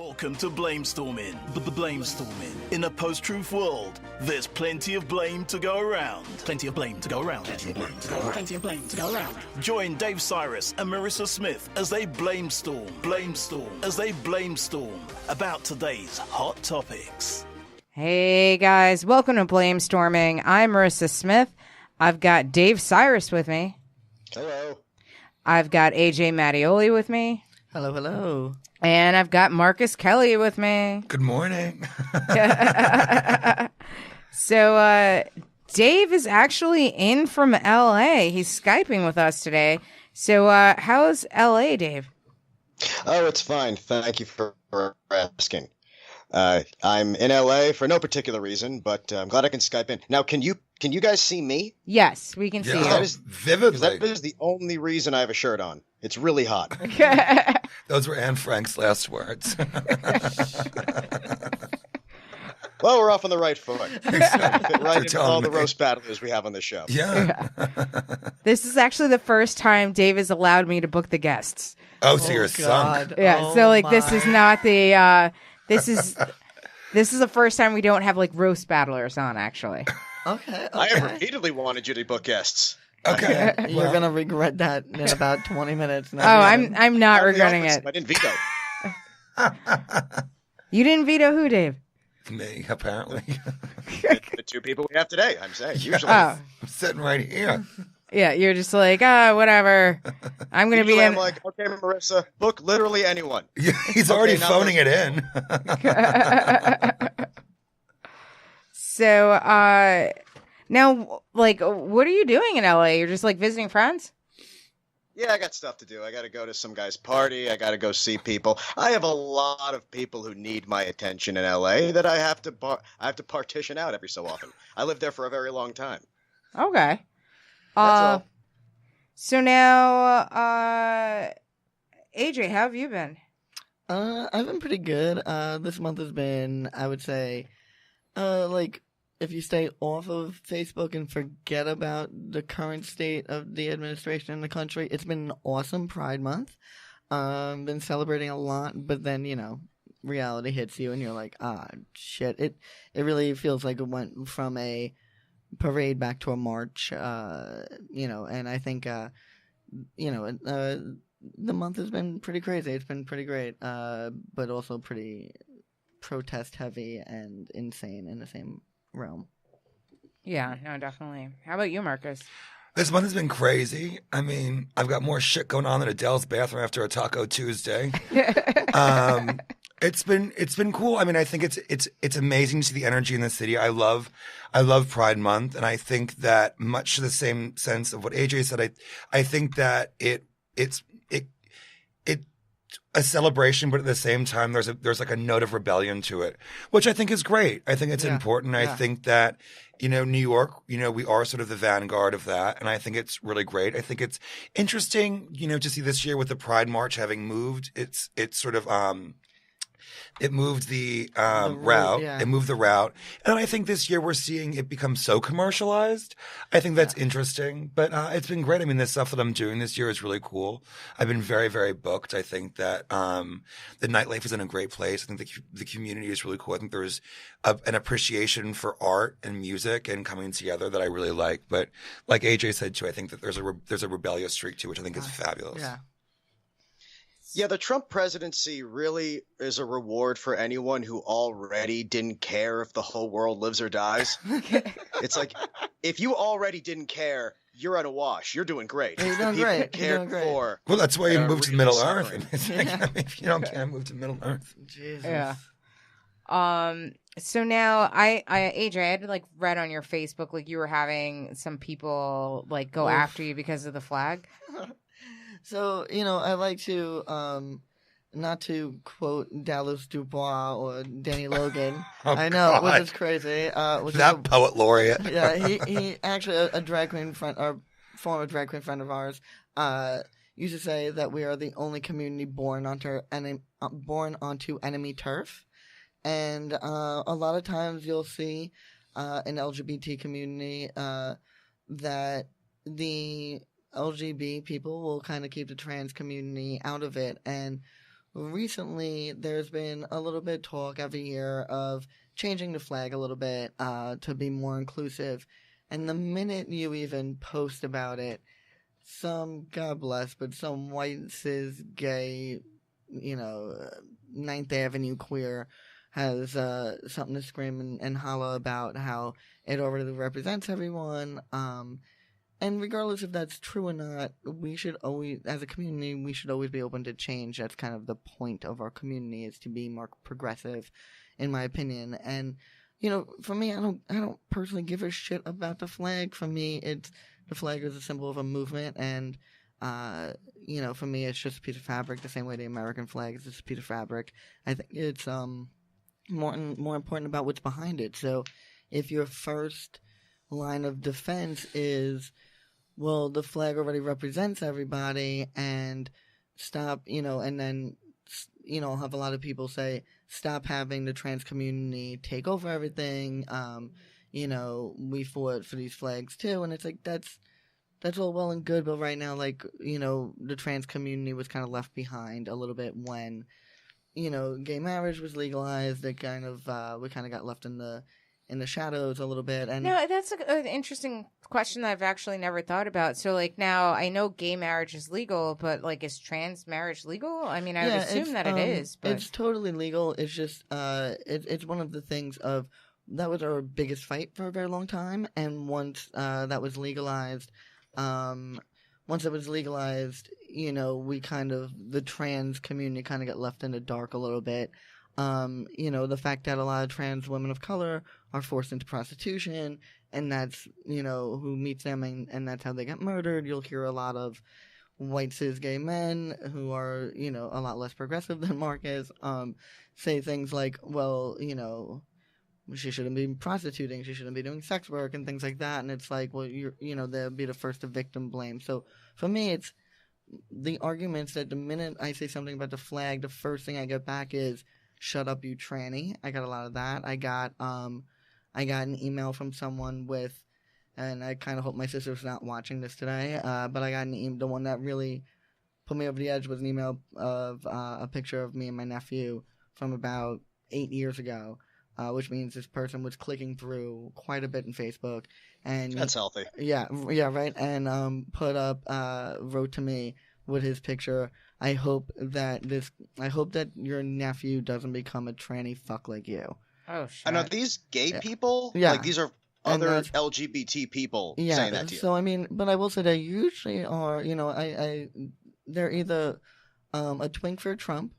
Welcome to Blamestorming. Blamestorming. In a post-truth world, there's plenty of blame to go around. Plenty of blame to go around. Plenty of blame to go around. Plenty of blame to go around. Join Dave Sirus and Maryssa Smith as they blamestorm about today's hot topics. Hey guys, welcome to Blamestorming. I'm Maryssa Smith. I've got Dave Sirus with me. Hello. I've got AJ Mattioli with me. Hello, hello. And I've got Markus Kelle with me. Good morning. So, Dave is actually in from LA. He's Skyping with us today. So, how's LA, Dave? Oh, it's fine. Thank you for asking. I'm in LA for no particular reason, but I'm glad I can Skype in. Now, can you guys see me? Yes, we can see you. Vividly. That is the only reason I have a shirt on. It's really hot. Those were Anne Frank's last words. Well, we're off on the right foot. Exactly. Fit right into all the roast battlers we have on the show. Yeah. This is actually the first time Dave has allowed me to book the guests. Oh, so you're sunk. Yeah, so like this is not the this is the first time we don't have like roast battlers on, actually. Okay. I have repeatedly wanted you to book guests. Okay. You're gonna regret that in about 20 minutes. Oh, I'm not regretting it. I didn't veto. You didn't veto who, Dave? Me, apparently. The two people we have today, I'm saying. Usually. Oh. I'm sitting right here. Yeah, you're just like, whatever. I'm going to be in. I'm like, okay, Maryssa, book literally anyone. Yeah, he's already phoning it in. So, now, like, what are you doing in LA? You're just like visiting friends? Yeah, I got stuff to do. I got to go to some guy's party. I got to go see people. I have a lot of people who need my attention in LA that I have to partition out every so often. I lived there for a very long time. Okay. That's all. So now, AJ, how have you been? I've been pretty good. This month has been, I would say, like, if you stay off of Facebook and forget about the current state of the administration in the country, it's been an awesome Pride Month. Been celebrating a lot, but then, reality hits you and you're like, shit. It really feels like it went from a parade back to a march, and I think, the month has been pretty crazy. It's been pretty great, but also pretty protest heavy and insane in the same realm. Yeah, no, definitely. How about you, Markus? This month has been crazy. I mean, I've got more shit going on than Adele's bathroom after a Taco Tuesday. It's been cool. I mean, I think it's amazing to see the energy in the city. I love Pride Month, and I think that much to the same sense of what AJ said. I think that it's a celebration, but at the same time, there's like a note of rebellion to it, which I think is great. I think it's important. I think that, New York, we are sort of the vanguard of that. And I think it's really great. I think it's interesting, to see this year with the Pride March having moved. It's sort of, it moved the route. Yeah. It moved the route. And I think this year we're seeing it become so commercialized. I think that's interesting. But it's been great. I mean, the stuff that I'm doing this year is really cool. I've been very, very booked. I think that the nightlife is in a great place. I think the community is really cool. I think there's an appreciation for art and music and coming together that I really like. But like AJ said, too, I think that there's a rebellious streak, too, which I think is fabulous. Yeah. Yeah, the Trump presidency really is a reward for anyone who already didn't care if the whole world lives or dies. It's like, if you already didn't care, you're at a wash. You're doing great. You're doing great. You're doing great. Well, that's why you moved to Middle Earth. It's like, Yeah. if you don't care, move to Middle Earth. Jesus. Yeah. So now AJ, I had read on your Facebook, you were having some people go after you because of the flag. So, I like to, not to quote Dallas Dubois or Danny Logan. I know, which is crazy. That poet laureate. Yeah, he actually, a drag queen friend, or former drag queen friend of ours, used to say that we are the only community born onto enemy turf. And a lot of times you'll see in LGBT community that the LGBT people will kind of keep the trans community out of it. And recently there's been a little bit of talk every year of changing the flag a little bit to be more inclusive. And the minute you even post about it, God bless, but some white, cis, gay, Ninth Avenue queer has something to scream and holler about how it already represents everyone. And regardless if that's true or not, we should always, as a community, we should always be open to change. That's kind of the point of our community, is to be more progressive, in my opinion. And, for me, I don't personally give a shit about the flag. For me, the flag is a symbol of a movement, and, for me, it's just a piece of fabric, the same way the American flag is just a piece of fabric. I think it's more important about what's behind it. So if your first line of defense is, well, the flag already represents everybody, and stop, and then, I'll have a lot of people say, stop having the trans community take over everything. We fought for these flags too, and it's like, that's all well and good, but right now, the trans community was kind of left behind a little bit when, gay marriage was legalized. It kind of, we kind of got left in the shadows a little bit. And no, that's an interesting question that I've actually never thought about. So, now I know gay marriage is legal, but is trans marriage legal? I mean, I would assume that it is. But it's totally legal. It's just it's one of the things of that was our biggest fight for a very long time. And once that was legalized, we kind of, the trans community kind of got left in the dark a little bit. The fact that a lot of trans women of color are forced into prostitution, and that's, who meets them, and that's how they get murdered. You'll hear a lot of white cis gay men who are, a lot less progressive than Marcus, say things like, well, she shouldn't be prostituting, she shouldn't be doing sex work and things like that. And it's like, well, they'll be the first to victim blame. So for me, it's the arguments that the minute I say something about the flag, the first thing I get back is, shut up, you tranny. I got a lot of that. I got an email from someone with, and I kind of hope my sister's not watching this today, but I got an email. The one that really put me over the edge was an email of a picture of me and my nephew from about 8 years ago, which means this person was clicking through quite a bit in Facebook. And that's healthy. Yeah, right. And wrote to me with his picture, I hope that your nephew doesn't become a tranny fuck like you. Oh, shit. And are these gay people? Yeah. These are other LGBT people saying that to you. So, I mean, but I will say they usually are, they're either a twink for Trump,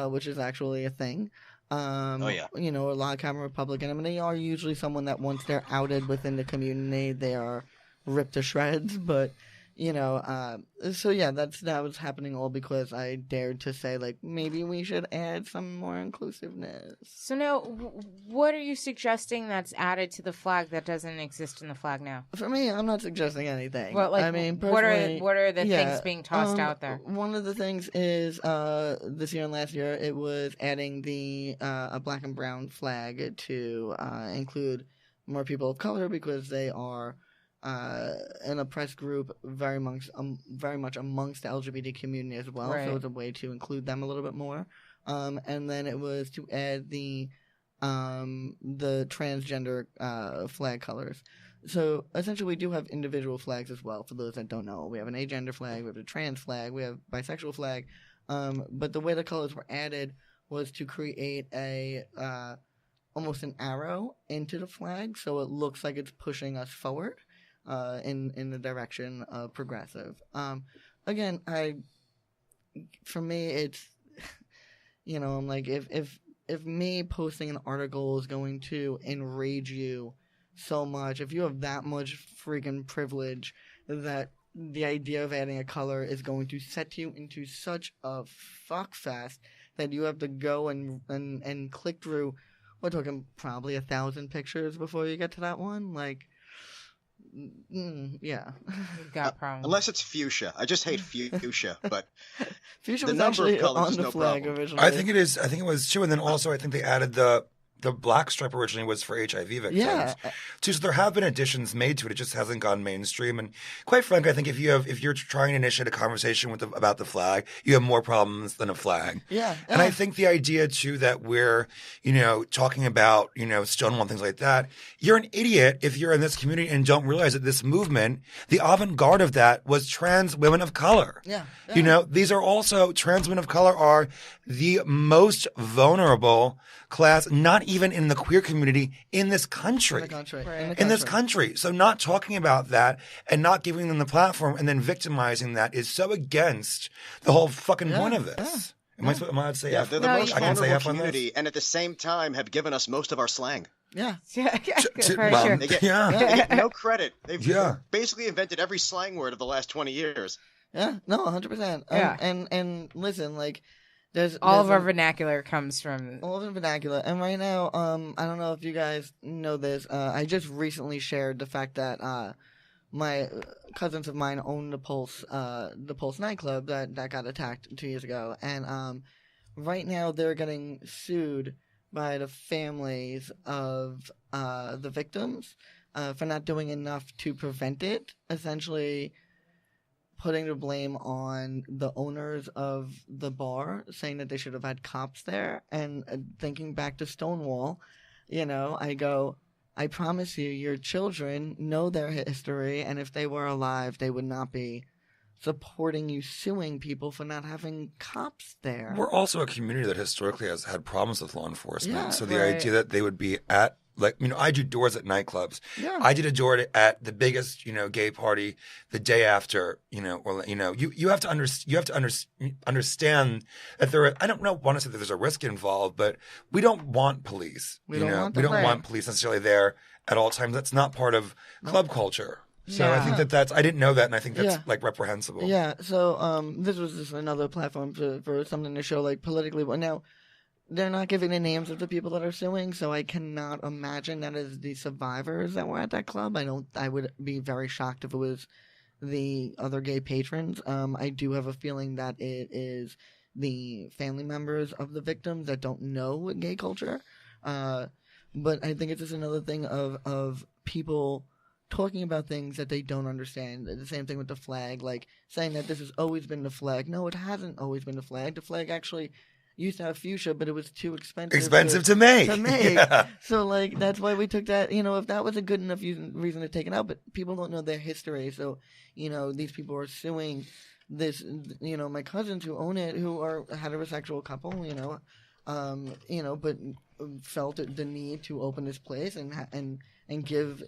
which is actually a thing. A lot of common Republican. I mean, they are usually someone that once they're outed within the community, they are ripped to shreds, but... that was happening all because I dared to say, maybe we should add some more inclusiveness. So now, what are you suggesting that's added to the flag that doesn't exist in the flag now? For me, I'm not suggesting anything. Well, I mean, what are the things being tossed out there? One of the things is, this year and last year, it was adding the a black and brown flag to include more people of color because they are... an oppressed group very much amongst the LGBT community as well. Right. So it's a way to include them a little bit more. And then it was to add the transgender flag colors. So essentially we do have individual flags as well, for those that don't know. We have an agender flag, we have a trans flag, we have a bisexual flag. But the way the colors were added was to create a almost an arrow into the flag, so it looks like it's pushing us forward. In the direction of progressive. Again, for me, it's, I'm like, if me posting an article is going to enrage you so much, if you have that much freaking privilege that the idea of adding a color is going to set you into such a fuckfest that you have to go and click through, we're talking probably 1,000 pictures before you get to that one, yeah. You've got problems. Unless it's fuchsia. I just hate fuchsia, but fuchsia the was number actually of colors on is the no flag problem. originally. I think it is. I think it was too, and then also I think they added the the black stripe originally was for HIV victims. Yeah. So there have been additions made to it. It just hasn't gone mainstream. And quite frankly, I think if you're trying to initiate a conversation about the flag, you have more problems than a flag. Yeah. And I think the idea too that we're, talking about, Stonewall and things like that, you're an idiot if you're in this community and don't realize that this movement, the avant-garde of that was trans women of color. Yeah. These are also, trans women of color are the most vulnerable class, not even in the queer community, in this country. In this country. So not talking about that and not giving them the platform and then victimizing that is so against the whole fucking point of this. Am I allowed to say F? They're the most vulnerable community, and at the same time have given us most of our slang. Yeah. Sure. They get no credit. They've basically invented every slang word of the last 20 years. Yeah, no, 100%. Yeah. And listen, like, there's all of our vernacular comes from all of the vernacular. And right now, I don't know if you guys know this. I just recently shared the fact that my cousins of mine own the Pulse nightclub that got attacked 2 years ago, and right now they're getting sued by the families of the victims for not doing enough to prevent it. Essentially, putting the blame on the owners of the bar, saying that they should have had cops there. And thinking back to Stonewall, I go, I promise you, your children know their history, and if they were alive, they would not be supporting you suing people for not having cops there. We're also a community that historically has had problems with law enforcement. Yeah, so the idea that they would be at, I do doors at nightclubs. Yeah. I did a door at the biggest, gay party the day after, you have to understand that I don't want to say that there's a risk involved, but we don't want police. We don't want police necessarily there at all times. That's not part of club culture. So I think I didn't know that, and I think that's reprehensible. Yeah. So this was just another platform for something to show politically. But now they're not giving the names of the people that are suing, so I cannot imagine that is the survivors that were at that club. I would be very shocked if it was the other gay patrons. I do have a feeling that it is the family members of the victims that don't know gay culture. But I think it's just another thing of people talking about things that they don't understand. The same thing with the flag, saying that this has always been the flag. No, it hasn't always been the flag. The flag actually used to have fuchsia, but it was too expensive to make. Yeah. So, that's why we took that, if that was a good enough reason to take it out, but people don't know their history. So, these people are suing this, my cousins who own it, who are a heterosexual couple, but felt the need to open this place and give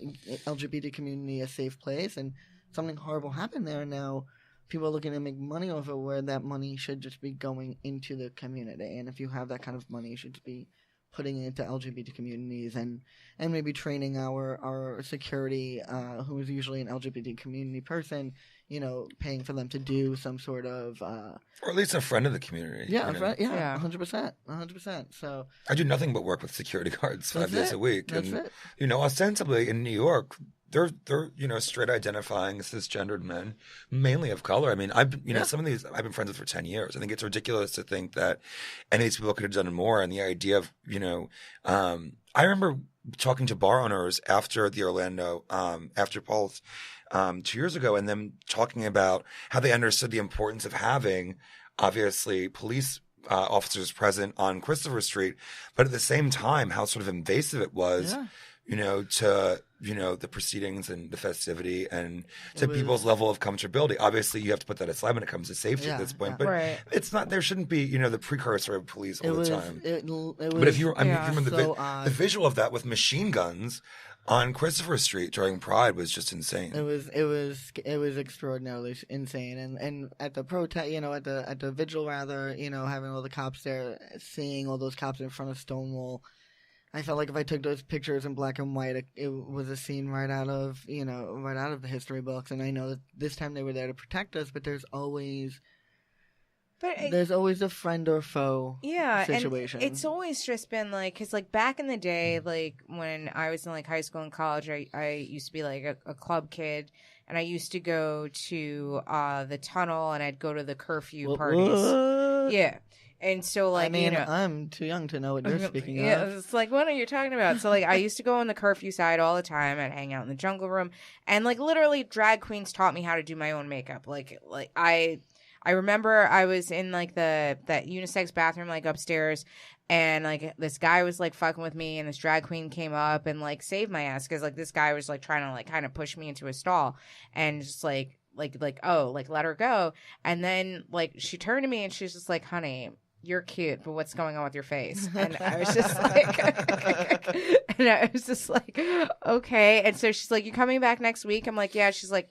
LGBT community a safe place, and something horrible happened there. Now people are looking to make money off it, where that money should just be going into the community. And if you have that kind of money, you should be putting it into LGBT communities and maybe training our security, who is usually an LGBT community person, paying for them to do some sort of or at least a friend of the community. Yeah, 100%. So I do nothing but work with security guards 5 days a week. That's it. Ostensibly in New York, they're straight identifying cisgendered men, mainly of color. I mean, some of these I've been friends with for 10 years. I think it's ridiculous to think that any of these people could have done more. And the idea of, I remember talking to bar owners after the Orlando, after Pulse 2 years ago, and them talking about how they understood the importance of having, obviously, police officers present on Christopher Street, but at the same time, how sort of invasive it was, to the proceedings and the festivity and to people's level of comfortability. Obviously, you have to put that aside when it comes to safety at this point, but it's not. There shouldn't be, the precursor of police all the time. But if you remember the visual of that with machine guns on Christopher Street during Pride was just insane. It was extraordinarily insane. And at the protest, at the vigil rather, having all the cops there, seeing all those cops in front of Stonewall, I felt like if I took those pictures in black and white, it was a scene right out of the history books. And I know that this time they were there to protect us, but there's always a friend or foe situation. And it's always just been because back in the day, when I was in high school and college, I used to be a club kid, and I used to go to the tunnel, and I'd go to the curfew parties. Yeah. And so, like, I mean, you know, I'm too young to know what you're speaking yeah, of. it's like, what are you talking about? So, like, I used to go on the curfew side all the time and hang out in the jungle room, and like, literally, drag queens taught me how to do my own makeup. Like I remember I was in like that unisex bathroom, like upstairs, and like this guy was like fucking with me, and this drag queen came up and like saved my ass because like this guy was like trying to like kind of push me into a stall, and just like oh, like let her go, and then like she turned to me and she's just like, honey, you're cute, but what's going on with your face? And I was just like, and I was just like, okay. And so she's like, you coming back next week? I'm like, yeah. She's like,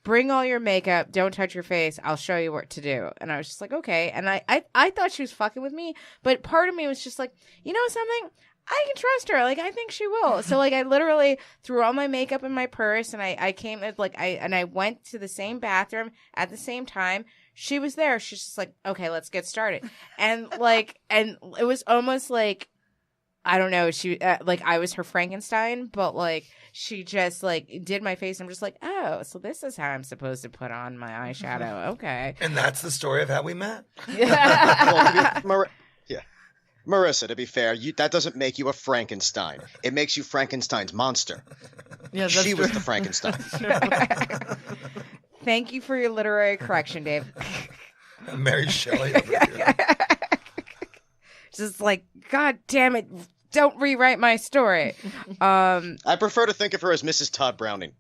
bring all your makeup. Don't touch your face. I'll show you what to do. And I was just like, okay. And I thought she was fucking with me, but part of me was just like, you know something? I can trust her. Like, I think she will. So, like, I literally threw all my makeup in my purse, and I came, like, I went to the same bathroom at the same time. She was there. She's just like, okay, let's get started. And like, and it was almost like, I don't know, she, like, I was her Frankenstein, but like, she just like did my face. And I'm just like, oh, so this is how I'm supposed to put on my eyeshadow. Okay. And that's the story of how we met. Well, Maryssa, to be fair, that doesn't make you a Frankenstein. It makes you Frankenstein's monster. Yeah, that's she was true. the Frankenstein. Thank you for your literary correction, Dave. Mary Shelley over here. Just like, God damn it, don't rewrite my story. I prefer to think of her as Mrs. Todd Browning.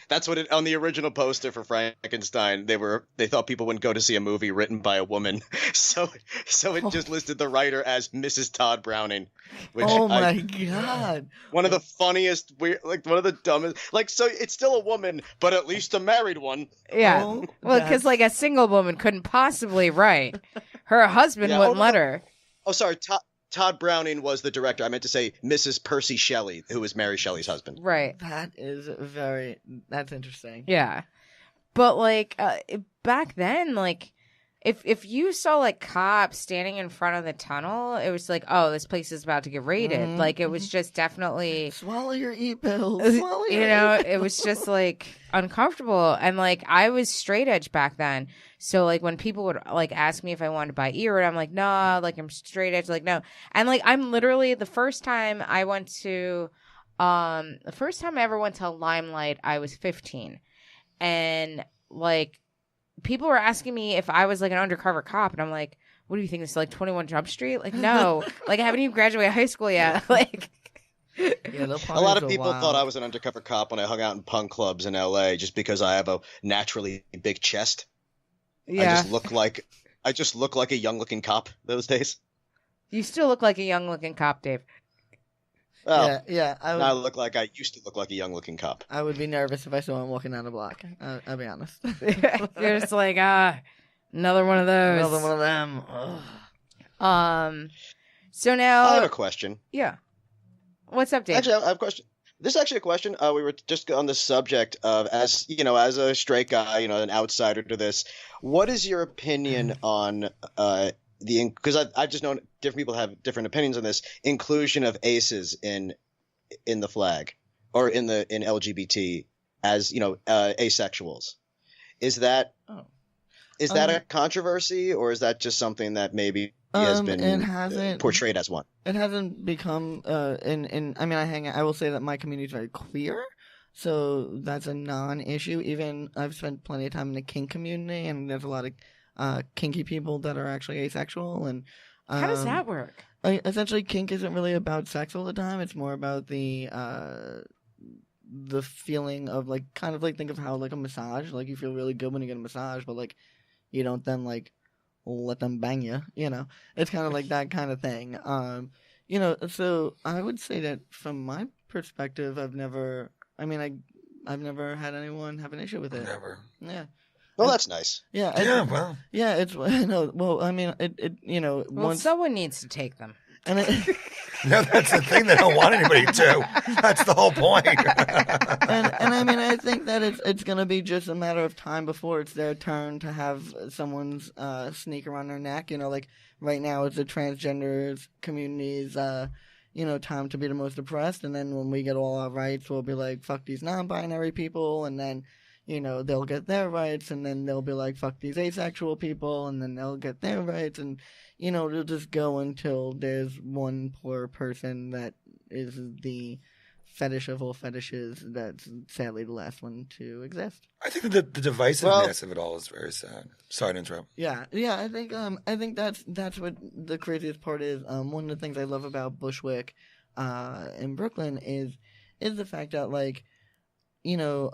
That's what on the original poster for Frankenstein, they thought people wouldn't go to see a movie written by a woman, so it just listed the writer as Mrs. Todd Browning. Which my god! One of the funniest, like one of the dumbest. Like, so it's still a woman, but at least a married one. Yeah, Oh, well, because like a single woman couldn't possibly write. Her husband wouldn't let her. Oh, sorry, Todd Browning was the director. I meant to say Mrs. Percy Shelley, who was Mary Shelley's husband. Right. That's interesting. Yeah. But like back then, like if you saw like cops standing in front of the tunnel, it was like, oh, this place is about to get raided. Mm-hmm. Like it was just definitely, Swallow your e-pills. Swallow your it was just like uncomfortable. And like I was straight edge back then. So like when people would like ask me if I wanted to buy earring, I'm like, nah, like I'm straight edge, like no. And like I'm literally the first time I ever went to Limelight, I was 15. And like people were asking me if I was like an undercover cop, and I'm like, what do you think, this is like 21 Jump Street? Like, no. Like I haven't even graduated high school yet. Like Yeah, a lot of people thought I was an undercover cop when I hung out in punk clubs in LA just because I have a naturally big chest. yeah. I just look like a young looking cop those days. You still look like a young looking cop, Dave. Well, Yeah. I used to look like a young looking cop. I would be nervous if I saw him walking down the block. I'll be honest. You're just like, another one of those. Another one of them. Ugh. So now, I have a question. yeah. What's up, Dave? Actually, I have a question. This is actually a question. We were just on the subject of, as as a straight guy, an outsider to this. What is your opinion on because I've just known different people have different opinions on this inclusion of aces in the flag or in LGBT as asexuals? Is that a controversy, or is that just something that maybe has been portrayed as one? It hasn't become I will say that my community is very queer, so that's a non-issue. Even I've spent plenty of time in the kink community, and there's a lot of kinky people that are actually asexual. And how does that work? Essentially, kink isn't really about sex all the time. It's more about the feeling of like, kind of like, think of how like a massage, like you feel really good when you get a massage, but like you don't then like let them bang you, it's kind of like that kind of thing. So I would say that from my perspective, I've never had anyone have an issue with it. Never. Yeah. Well, that's nice. Yeah. Yeah, well. Yeah, it's, no, well, I mean, Well, once, someone needs to take them. and No, that's the thing. They don't want anybody to. That's the whole point. and I mean, I think that it's going to be just a matter of time before it's their turn to have someone's sneak around their neck. Like right now it's the transgender community's, time to be the most oppressed. And then when we get all our rights, we'll be like, fuck these non-binary people. And then, they'll get their rights, and then they'll be like, fuck these asexual people, and then they'll get their rights, and, it'll just go until there's one poor person that is the fetish of all fetishes that's sadly the last one to exist. I think that the divisiveness of it all is very sad. Sorry to interrupt. Yeah, I think that's what the craziest part is. One of the things I love about Bushwick in Brooklyn is the fact that, like, I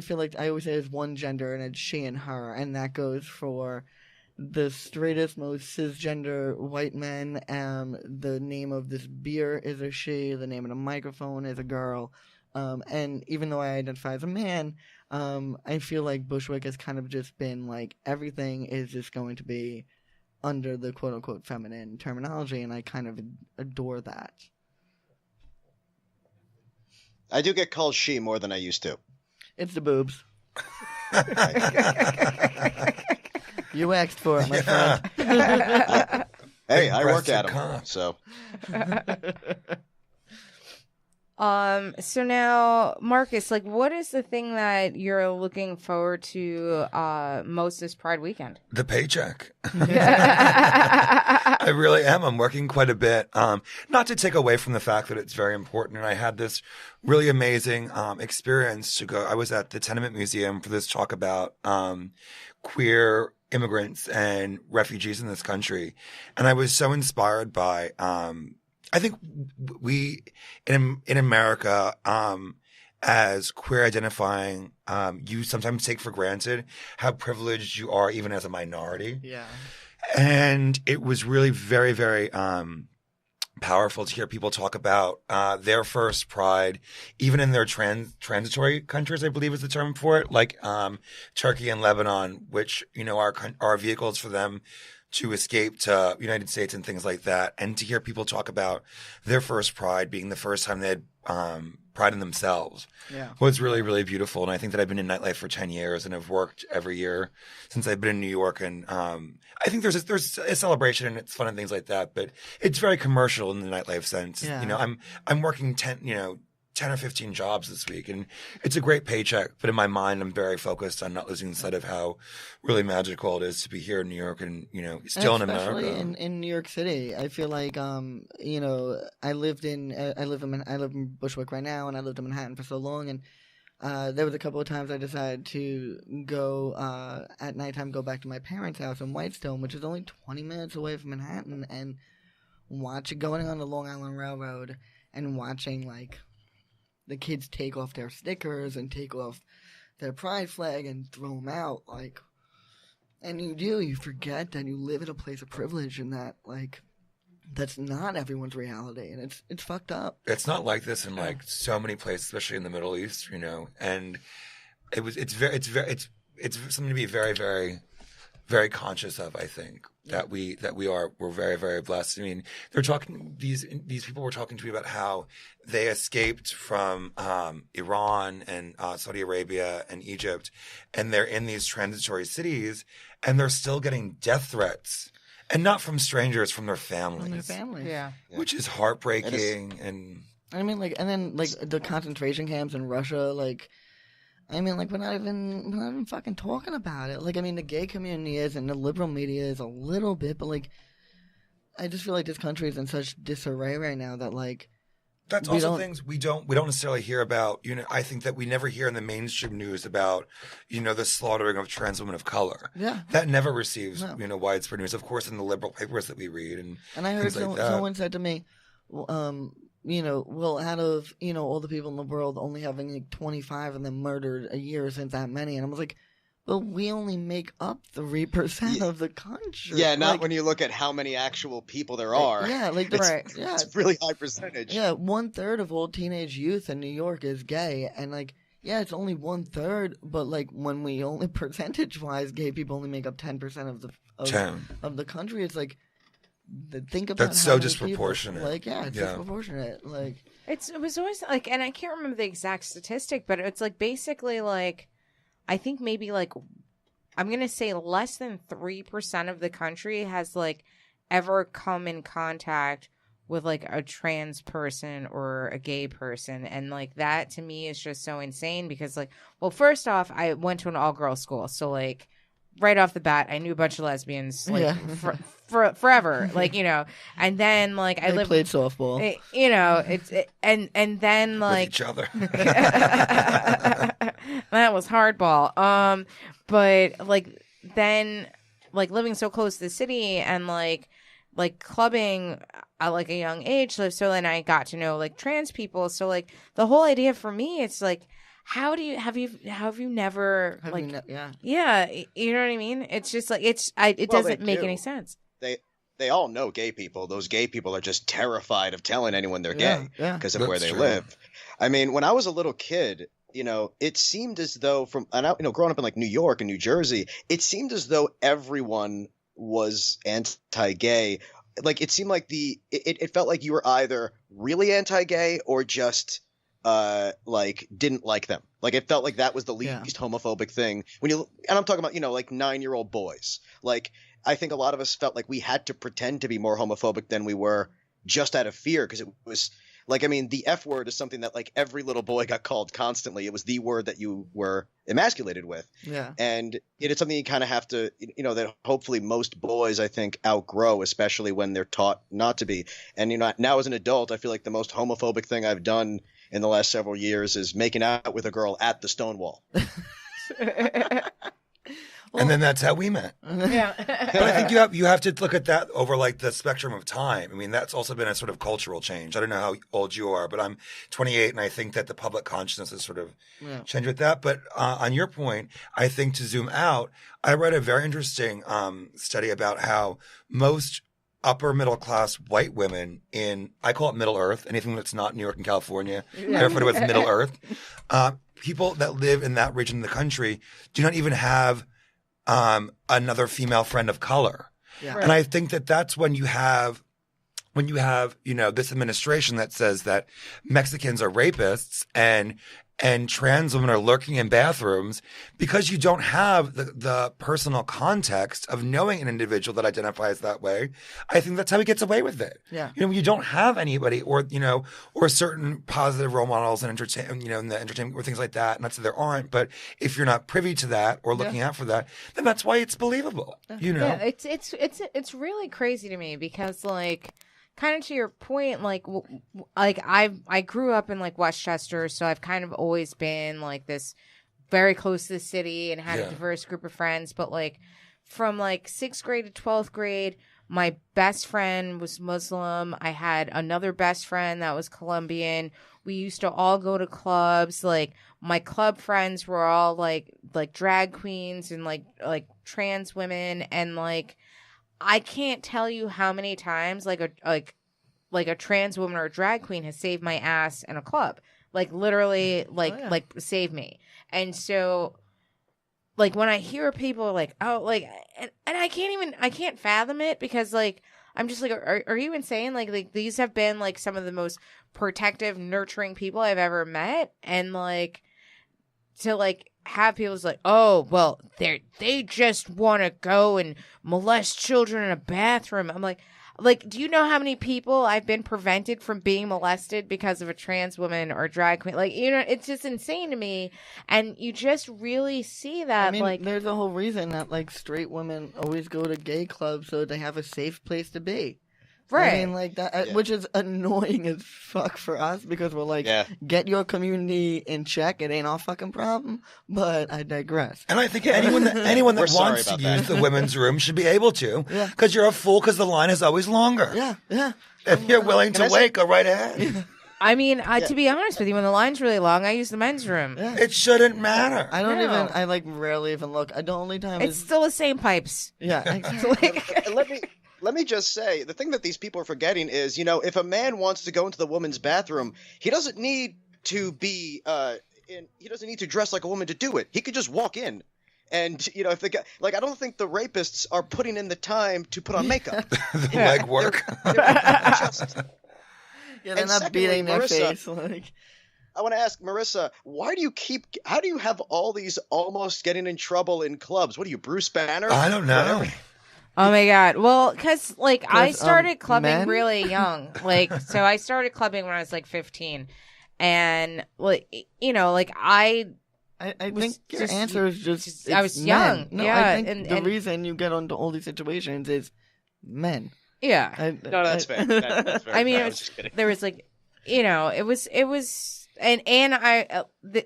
feel like I always say there's one gender and it's she and her, and that goes for the straightest, most cisgender white men. The name of this beer is a she, the name of the microphone is a girl. And even though I identify as a man, I feel like Bushwick has kind of just been like, everything is just going to be under the quote-unquote feminine terminology, and I kind of adore that. I do get called she more than I used to. It's the boobs. You asked for it, my friend. Hey, I work at them, so. So now, Marcus, like, what is the thing that you're looking forward to most this Pride weekend? The paycheck. I really am. I'm working quite a bit. Not to take away from the fact that it's very important. And I had this really amazing experience to go. I was at the Tenement Museum for this talk about queer immigrants and refugees in this country. And I was so inspired by I think we in America, as queer identifying, you sometimes take for granted how privileged you are, even as a minority. Yeah. And it was really very, very powerful to hear people talk about their first Pride, even in their transitory countries, I believe is the term for it, like Turkey and Lebanon, which are vehicles for them to escape to United States and things like that. And to hear people talk about their first Pride being the first time they had pride in themselves was really, really beautiful. And I think that I've been in nightlife for 10 years and have worked every year since I've been in New York. And I think there's a celebration and it's fun and things like that, but it's very commercial in the nightlife sense. Yeah. I'm working 10 or 15 jobs this week, and it's a great paycheck. But in my mind, I'm very focused on not losing sight of how really magical it is to be here in New York and, still in America. Especially in New York City. I feel like, I live in Bushwick right now, and I lived in Manhattan for so long. And there was a couple of times I decided to go, at nighttime, go back to my parents' house in Whitestone, which is only 20 minutes away from Manhattan, and going on the Long Island Railroad and watching, like, the kids take off their stickers and take off their pride flag and throw them out, like, and you forget that you live in a place of privilege and that, like, that's not everyone's reality, and it's fucked up. It's not like this in like so many places, especially in the Middle East, and it's something to be very, very, very conscious of. I think that we're very, very blessed. I mean, these people were talking to me about how they escaped from Iran and Saudi Arabia and Egypt, and they're in these transitory cities, and they're still getting death threats, and not from strangers, from their families. Yeah. Which is heartbreaking. And I mean, like, and then like the concentration camps in Russia, like. I mean, like, we're not even fucking talking about it. Like, I mean, the gay community is, and the liberal media is a little bit, but, like, I just feel like this country is in such disarray right now that, like, that's also things we don't necessarily hear about. I think that we never hear in the mainstream news about, the slaughtering of trans women of color. Yeah. That never receives, widespread news. Of course, in the liberal papers that we read and I heard someone said to me, well, out of, all the people in the world, only having like 25 of them murdered a year isn't that many. And I was like, but we only make up 3% of the country. Yeah, not when you look at how many actual people there are. Yeah, like, it's a really high percentage. Yeah, 1/3 of all teenage youth in New York is gay. And, like, yeah, it's only 1/3, but, like, when we only percentage-wise, gay people only make up 10% of the country, it's like, think about that's so disproportionate. People, like, it's disproportionate. Like, it was always like, and I can't remember the exact statistic, but it's like basically like, I think maybe like, I'm gonna say less than 3% of the country has like ever come in contact with like a trans person or a gay person. And like that to me is just so insane because like, well, first off, I went to an all-girls school. So like right off the bat, I knew a bunch of lesbians like forever, like, you know, and then like I played softball, you know, and then like with each other. That was hardball. But like then like living so close to the city and like clubbing at like a young age, so then I got to know like trans people. So like the whole idea for me, it's like, have you never yeah, you know what I mean? It's just like it doesn't make any sense. They all know gay people. Those gay people are just terrified of telling anyone they're gay because of where they live. I mean, when I was a little kid, you know, it seemed as though growing up in like New York and New Jersey, it seemed as though everyone was anti-gay. Like it seemed like it felt like you were either really anti-gay or just like didn't like them. Like it felt like that was the least homophobic thing and I'm talking about, you know, like 9-year-old boys. Like I think a lot of us felt like we had to pretend to be more homophobic than we were just out of fear, because it was like, I mean, the F word is something that like every little boy got called constantly. It was the word that you were emasculated with. Yeah. And it's something you kind of have to, you know, that hopefully most boys, I think, outgrow, especially when they're taught not to be. And, you know, now as an adult, I feel like the most homophobic thing I've done in the last several years is making out with a girl at the Stonewall. And then that's how we met. Yeah. But I think you have to look at that over like the spectrum of time. I mean, that's also been a sort of cultural change. I don't know how old you are, but I'm 28, and I think that the public consciousness has sort of changed with that. But on your point, I think to zoom out, I read a very interesting study about how most upper middle class white women I call it Middle Earth, anything that's not New York and California, therefore it's Middle Earth. People that live in that region of the country do not even have another female friend of color. Yeah. Right. And I think that that's when you have, you know, this administration that says that Mexicans are rapists and trans women are lurking in bathrooms, because you don't have the personal context of knowing an individual that identifies that way. I think that's how he gets away with it. Yeah. You know, you don't have anybody or certain positive role models in entertainment, you know, in the entertainment or things like that. Not that there aren't, but if you're not privy to that or looking out for that, then that's why it's believable. You know? Yeah, it's really crazy to me because like, kind of to your point, like I grew up in like Westchester, so I've kind of always been like this very close to the city and had a diverse group of friends. But like from like 6th grade to 12th grade, my best friend was Muslim. I had another best friend that was Colombian. We used to all go to clubs. Like my club friends were all like drag queens and like trans women, and like I can't tell you how many times like a trans woman or a drag queen has saved my ass in a club. Like literally like save me. And so like when I hear people like, oh, like and I can't fathom it, because like I'm just like, are you insane? Like these have been like some of the most protective, nurturing people I've ever met, and like to like have people like, oh, well, they just want to go and molest children in a bathroom. I'm like, do you know how many people I've been prevented from being molested because of a trans woman or a drag queen? Like, you know, it's just insane to me. And you just really see that. I mean, like, there's a whole reason that like straight women always go to gay clubs so they have a safe place to be. Right. I mean, like that, which is annoying as fuck for us, because we're like, get your community in check. It ain't our fucking problem. But I digress. And I think anyone that wants to use the women's room should be able to, because you're a fool, because the line is always longer. Yeah. If you're willing to wait, go right ahead. I mean, to be honest with you, when the line's really long, I use the men's room. Yeah. It shouldn't matter. I like rarely even look. The only time it's still the same pipes. Yeah, exactly. Let me just say, the thing that these people are forgetting is, you know, if a man wants to go into the woman's bathroom, he doesn't need to be he doesn't need to dress like a woman to do it. He could just walk in. And, you know, if the guy, like, I don't think the rapists are putting in the time to put on makeup. The leg work. They're not beating their face. Like, I want to ask Maryssa, how do you have all these almost getting in trouble in clubs? What are you, Bruce Banner? I don't know. Oh my God. Well, because like I started clubbing men? really young. Like, so I started clubbing when I was like 15. And like, you know, like I think your answer is just I was men. young. No, yeah. I think the reason you get into all these situations is men. Yeah. No, that's fair. That's fair. I mean, I was just kidding. there was like, you know, it was, and I,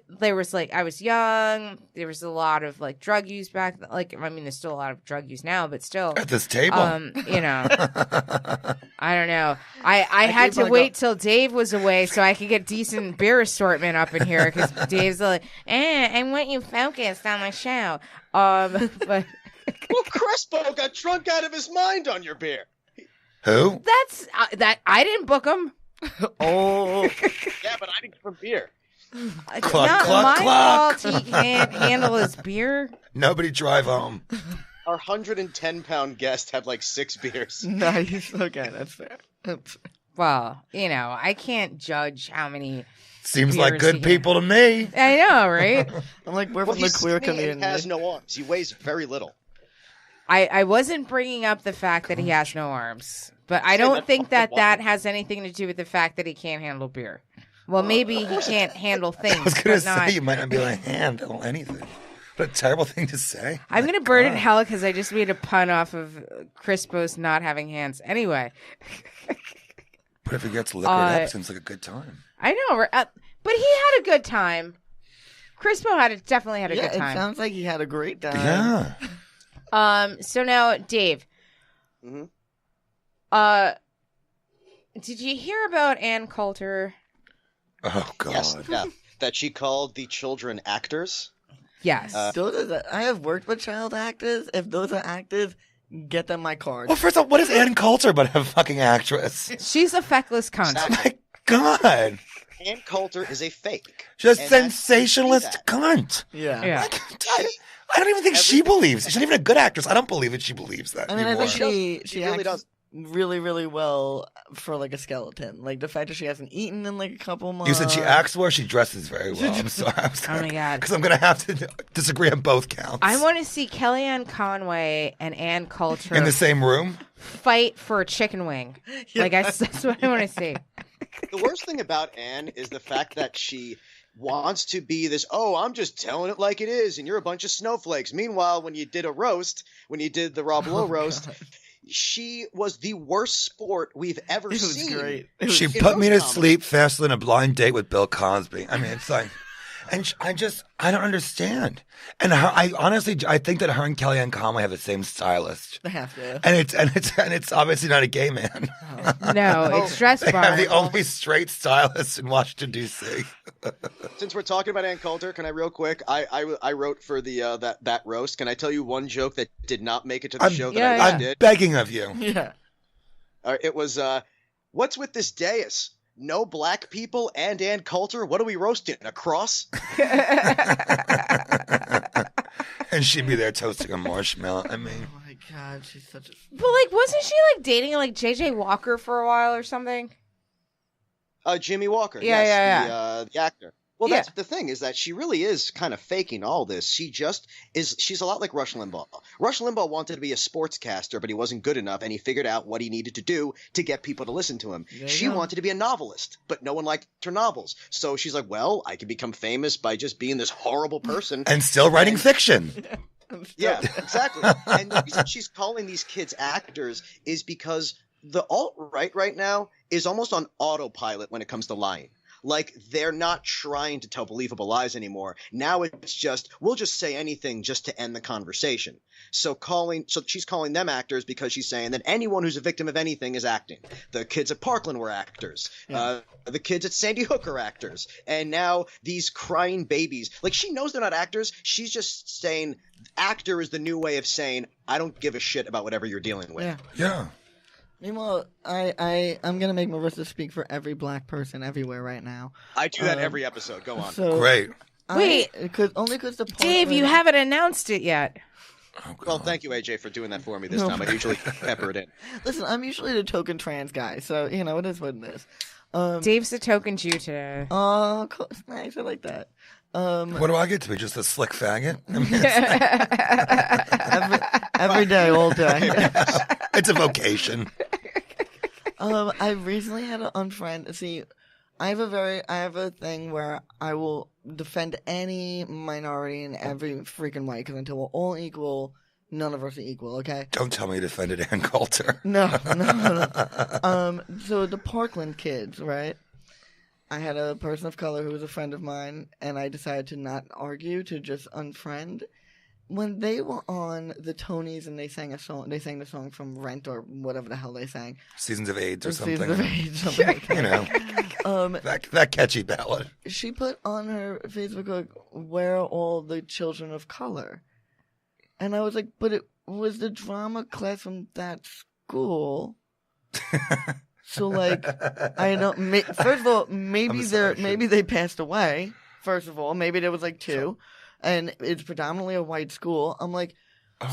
there was like, I was young. There was a lot of like drug use back. Like, I mean, there's still a lot of drug use now, but still. At this table. You know, I don't know. I had to wait till Dave was away so I could get decent beer assortment up in here because Dave's like, I want you focused on my show. But. Well, Crespo got drunk out of his mind on your beer. Who? That's that I didn't book him. Oh. Yeah, but I didn't give him beer. It's Cluck, not cluck, my cluck. fault he can't handle his beer. Nobody drive home. Our 110-pound guest had like 6 beers. Nice. Okay, that's fair. Well, you know, I can't judge how many. Seems Beers like good he- people to me. I know, right? I'm like, we're Well, from the he's queer skinny and community. has no arms. He weighs very little. I wasn't bringing up the fact that he has no arms, but I Say don't that think fucking that why. has anything to do with the fact that he can't handle beer. Well, maybe he can't handle things. I was going to but not... say, you might not be able to handle anything. What a terrible thing to say. I'm going to burn in hell because I just made a pun off of Crispo's not having hands. Anyway. But if he gets liquored up, it seems like a good time. I know, but he had a good time. Crispo definitely had a good It time. sounds like he had a great time. Yeah. So now, Dave. Mm-hmm. Did you hear about Ann Coulter? Oh, God. Yes, yeah. That she called the children actors. Yes. I have worked with child actors. If those are actors, get them my card. Well, first of all, what is Ann Coulter but a fucking actress? She's a feckless cunt. My God. Ann Coulter is a fake. She's a And that's- sensationalist cunt. Yeah. Yeah. I don't even think she believes. She's not even a good actress. I don't believe that she believes that I mean, anymore. I think she really acts does. really, really well for like a skeleton. Like the fact that she hasn't eaten in like a couple months. You said she acts well. She dresses very well. I'm sorry. Oh my God. Because I'm going to have to disagree on both counts. I want to see Kellyanne Conway and Ann Coulter in the same room. fight for a chicken wing. Like, that's what I want to see. The worst thing about Anne is the fact that she wants to be this, oh, I'm just telling it like it is, and you're a bunch of snowflakes. Meanwhile, when you did the Rob Lowe roast, God. she was the worst sport we've ever It was seen. great. She in put me to roast comedy. sleep faster than a blind date with Bill Cosby. I mean, it's like, and I don't understand. And I honestly think that her and Kellyanne Conway have the same stylist. They have to. And it's obviously not a gay man. No, it's dress They have the bar. only straight stylist in Washington D.C. Since we're talking about Ann Coulter, can I real quick? I wrote for the that roast. Can I tell you one joke that did not make it to the show that I really I'm did? begging of you. Yeah. It was what's with this dais? No black people and Ann Coulter? What are we roasting? A cross? And she'd be there toasting a marshmallow. I mean, Oh my God, she's such a. But, like, wasn't she, like, dating, like, J.J. Walker for a while or something? Jimmy Walker. Yeah, yes, yeah. The actor. Well, Yeah. that's the thing, is that she really is kind of faking all this. She's a lot like Rush Limbaugh. Rush Limbaugh wanted to be a sportscaster, but he wasn't good enough, and he figured out what he needed to do to get people to listen to him. There you She go. wanted to be a novelist, but no one liked her novels. So she's like, well, I can become famous by just being this horrible person. and still writing fiction. Yeah, exactly. And the reason she's calling these kids actors is because the alt-right right now is almost on autopilot when it comes to lying. Like, they're not trying to tell believable lies anymore. Now it's just, we'll just say anything just to end the conversation. So she's calling them actors because she's saying that anyone who's a victim of anything is acting. The kids at Parkland were actors. Yeah. The kids at Sandy Hook are actors. And now these crying babies, like, she knows they're not actors. She's just saying actor is the new way of saying, I don't give a shit about whatever you're dealing with. Yeah. Yeah. Meanwhile, I'm gonna make Maryssa speak for every black person everywhere right now. I do that every episode. Go on. So Great. Wait. only because the point Dave, you haven't announced it yet. Oh, God. Well, thank you, AJ, for doing that for me this No time. I usually pepper it in. Listen, I'm usually the token trans guy, so you know it is what it is. Dave's the token Jew today. Oh, cool. Nice. I like that. What do I get to be? Just a slick faggot? I mean, Every day, all day. It's a vocation. I recently had to unfriend. See, I have a thing where I will defend any minority in every freaking way, because until we're all equal, none of us are equal, okay? Don't tell me you defended Ann Coulter. No. So the Parkland kids, right? I had a person of color who was a friend of mine, and I decided to not argue, to just unfriend. When they were on the Tonys and they sang the song from Rent or whatever the hell they sang. Seasons of AIDS or something. Seasons of AIDS, something like that. You know, that catchy ballad. She put on her Facebook, like, where are all the children of color? And I was like, but it was the drama class from that school. So, like, I don't. First of all, maybe they passed away. First of all, maybe there was like two, and it's predominantly a white school. I'm like,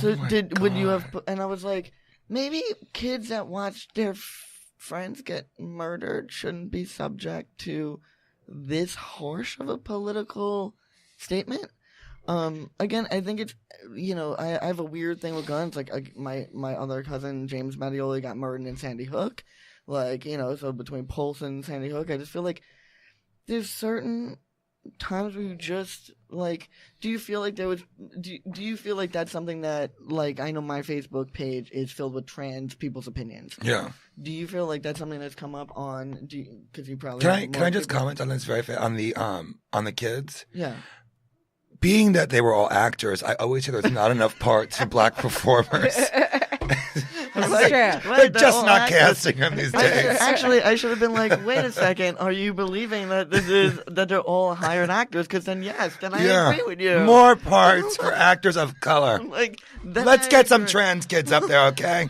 would you have? And I was like, maybe kids that watch their friends get murdered shouldn't be subject to this harsh of a political statement. Again, I think it's, I have a weird thing with guns. Like, my other cousin, James Mattioli, got murdered in Sandy Hook. Like, so between Pulse and Sandy Hook, I just feel like there's certain times where you just, like, do you feel like do you feel like that's something that, like, I know my Facebook page is filled with trans people's opinions. Yeah. Do you feel like that's something that's come up on, because you probably... Can I just comment on this very fast, on the kids? Yeah. Being that they were all actors, I always hear there's not enough parts for black performers. That's true. They're just not casting them these days. Actually, I should have been like, wait a second, are you believing that that they're all hired actors? Because then I agree with you. More parts for actors of color. Like, let's get some trans kids up there, okay?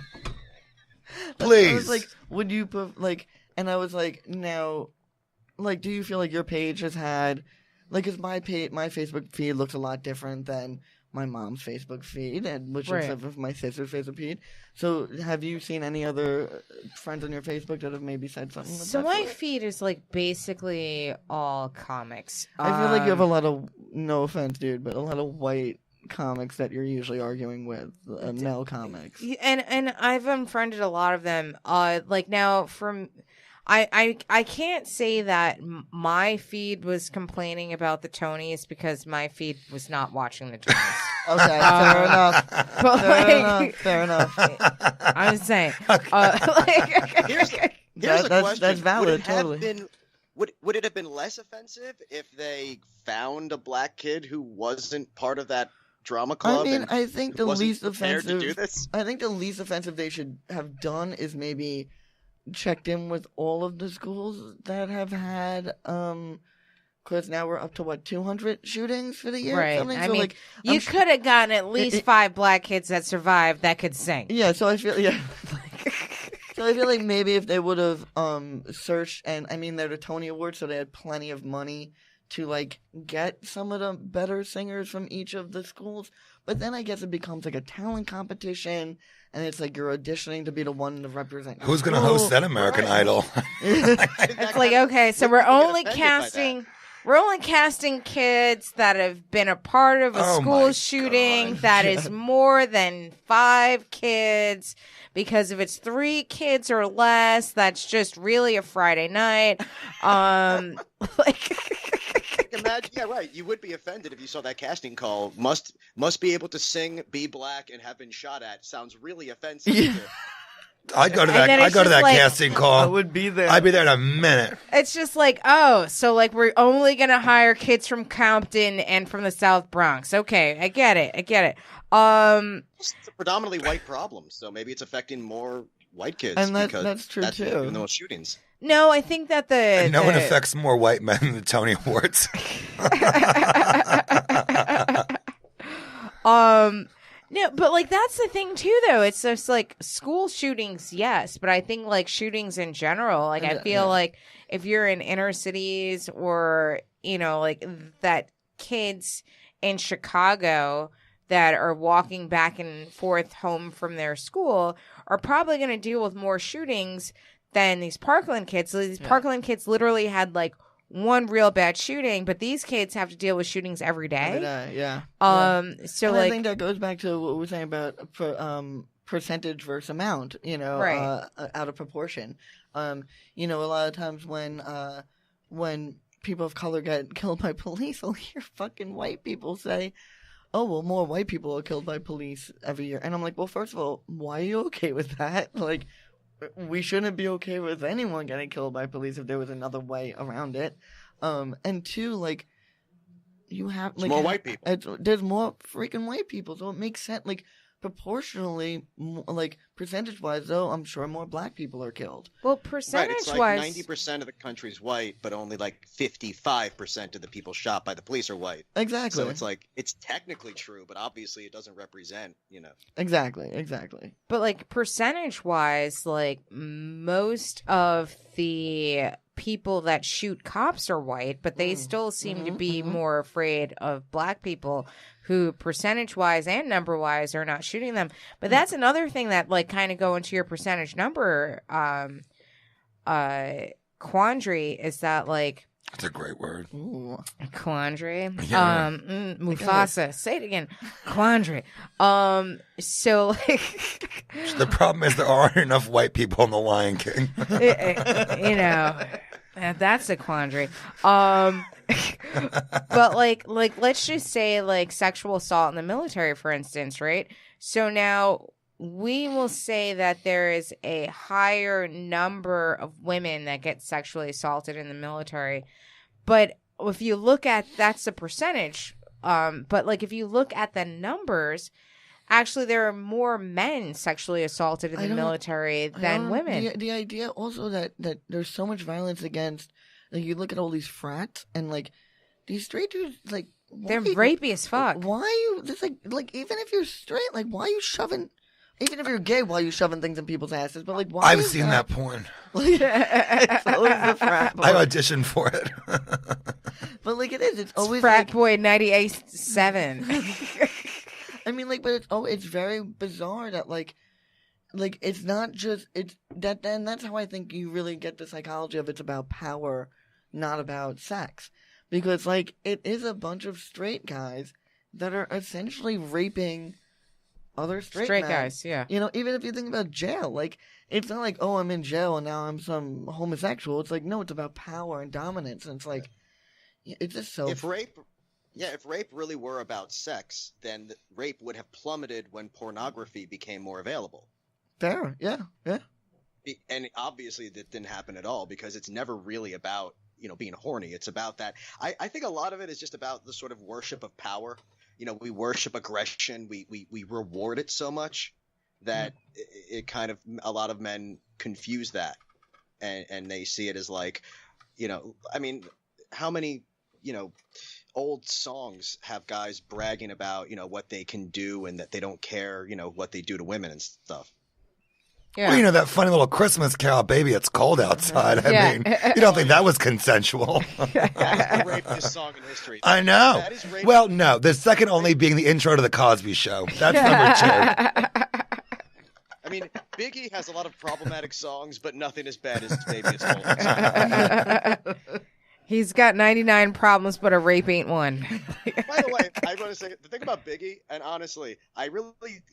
Please. I was like, would you put, like, and I was like, now, like, do you feel like your page has had, like, because my Facebook feed looks a lot different than my mom's Facebook feed, and which is my sister's Facebook feed. So, have you seen any other friends on your Facebook that have maybe said something? So my feed is like basically all comics. I feel like you have a lot of, no offense, dude, but a lot of white comics that you're usually arguing with, male comics. And I've unfriended a lot of them. Like now from. I can't say that my feed was complaining about the Tonys because my feed was not watching the Tonys. Okay, fair enough. But Fair enough. I'm saying. Here's a question. That's valid, totally. Would it have been less offensive if they found a black kid who wasn't part of that drama club? I mean, I think the least offensive. To do this? I think the least offensive they should have done is maybe checked in with all of the schools that have had, because now we're up to 200 shootings for the year. Right. So, I mean, like, you could have gotten at least 5 black kids that survived that could sing. Yeah. So I feel So I feel like maybe if they would have searched, and I mean they're the Tony Awards, so they had plenty of money to like get some of the better singers from each of the schools. But then I guess it becomes like a talent competition, and it's like you're auditioning to be the one to represent. Who's going to host that American Idol? It's like, okay, so we're only casting kids that have been a part of a school shooting that is more than 5 kids, because if it's 3 kids or less, that's just really a Friday night. Imagine, yeah, right. You would be offended if you saw that casting call. Must be able to sing, be black, and have been shot at. Sounds really offensive. Yeah. I'd go to that casting call. I would be there. I'd be there in a minute. It's just like, oh, so like we're only gonna hire kids from Compton and from the South Bronx. Okay, I get it. It's a predominantly white problem, so maybe it's affecting more white kids. And that's true too. Even though shootings. No, I think that no one affects more white men than the Tony Awards. No, but like that's the thing too, though. It's just like school shootings, yes, but I think like shootings in general. Like I feel like if you're in inner cities or like that kids in Chicago that are walking back and forth home from their school are probably going to deal with more shootings than these Parkland kids. So these Parkland kids literally had like one real bad shooting, but these kids have to deal with shootings every day. Yeah. So and like I think that goes back to what we were saying about percentage versus amount, Right. Out of proportion. A lot of times when people of color get killed by police, I'll hear fucking white people say, oh, well, more white people are killed by police every year. And I'm like, well, first of all, why are you okay with that? Like, we shouldn't be okay with anyone getting killed by police if there was another way around it. And two, like, you have like more white people. There's more freaking white people, so it makes sense. Like, proportionally, like percentage-wise, though, I'm sure more black people are killed. well, Right, percentage it's like wise, 90% of the country's white, but only like 55% of the people shot by the police are white. Exactly. So it's like, it's technically true, but obviously it doesn't represent, Exactly. but like percentage wise, like most of the people that shoot cops are white, but they still seem to be more afraid of black people who percentage wise and number wise are not shooting them. But that's another thing that like kind of go into your percentage number quandary is that like That's a great word. Ooh. quandary. Yeah. Mufasa. Say it again. Quandary. So like The problem is there aren't enough white people in The Lion King. That's a quandary. But like let's just say like sexual assault in the military, for instance, right? So now we will say that there is a higher number of women that get sexually assaulted in the military. But if you look at that's the percentage. But like if you look at the numbers, actually there are more men sexually assaulted in the military than women. The idea also that there's so much violence against, like, you look at all these frats and like these straight dudes, like They're rapey as fuck. Why are you just like even if you're straight, like why are you shoving? Even if you're gay, why are you shoving things in people's asses? But like, why? I've seen that porn. It's always the frat boy. I auditioned for it. But like it is, it's always Frat like, Boy 98.7. I mean, like, but it's very bizarre that like it's not just that. And that's how I think you really get the psychology of it's about power, not about sex, because like it is a bunch of straight guys that are essentially raping other straight men. guys, yeah. Even if you think about jail, like it's not like, oh, I'm in jail and now I'm some homosexual. It's like, no, it's about power and dominance, and it's like it's just so. If rape really were about sex, then rape would have plummeted when pornography became more available. Fair, yeah. And obviously that didn't happen at all because it's never really about, being horny. It's about that. I think a lot of it is just about the sort of worship of power. We worship aggression. We reward it so much that it kind of, a lot of men confuse that and they see it as like, I mean, how many, old songs have guys bragging about, what they can do and that they don't care, what they do to women and stuff. Yeah. Well, that funny little Christmas carol, "Baby, It's Cold Outside." I mean, you don't think that was consensual? That's the rapiest song in history. I know. That is rape. Well, no, the second only being the intro to The Cosby Show. That's number 2. I mean, Biggie has a lot of problematic songs, but nothing as bad as "Baby It's Cold Outside." He's got 99 problems, but a rape ain't one. By the way, I want to say the thing about Biggie, and honestly,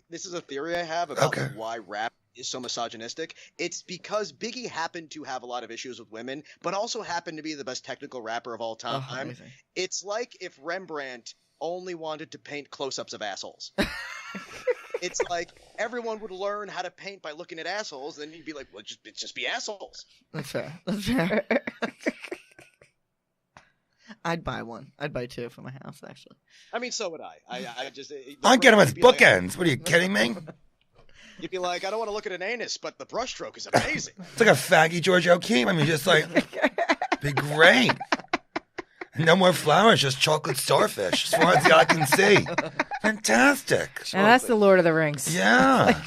this is a theory I have about why rap is so misogynistic. It's because Biggie happened to have a lot of issues with women, but also happened to be the best technical rapper of all time. Amazing. It's like if Rembrandt only wanted to paint close-ups of assholes. It's like everyone would learn how to paint by looking at assholes, then you'd be like, well, it's just be assholes. That's fair. I'd buy one. I'd buy 2 for my house, actually. I mean, so would I. I just... I'd get them as bookends. What are you kidding me? You'd be like, I don't want to look at an anus, but the brushstroke is amazing. It's like a faggy George O'Keefe. I mean, just like, be great. No more flowers, just chocolate starfish, as far as the eye can see. Fantastic. And that's the Lord of the Rings. Yeah.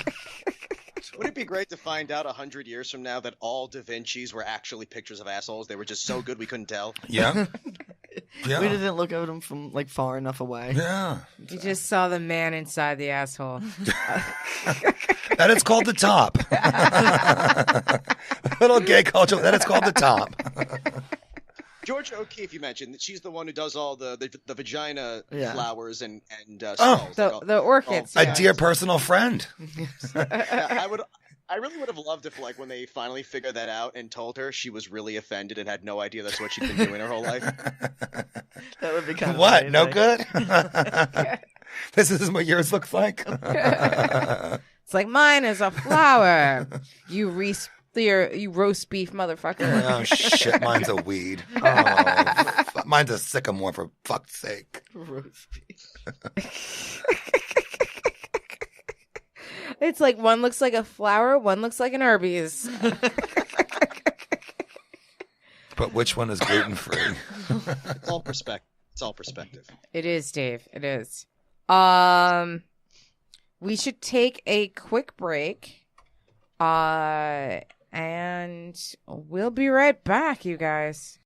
Would it be great to find out 100 years from now that all Da Vinci's were actually pictures of assholes? They were just so good we couldn't tell. Yeah. We didn't look at them from like far enough away. Yeah. You just saw the man inside the asshole. That is called the top. Little gay culture. That is called the top. Georgia O'Keeffe, you mentioned, she's the one who does all the vagina flowers and Oh. skulls. The orchids. A dear personal friend. Yeah, I really would have loved if, like, when they finally figured that out and told her, she was really offended and had no idea that's what she'd been doing her whole life. That would be kind of What? amazing. No good? This is what yours looks like? It's like, mine is a flower. You roast beef motherfucker. Oh, shit. Mine's a weed. Oh, mine's a sycamore, for fuck's sake. Roast beef. It's like one looks like a flower, one looks like an Arby's. But which one is gluten-free? It's all perspective. It is, Dave. It is. We should take a quick break. And we'll be right back, you guys.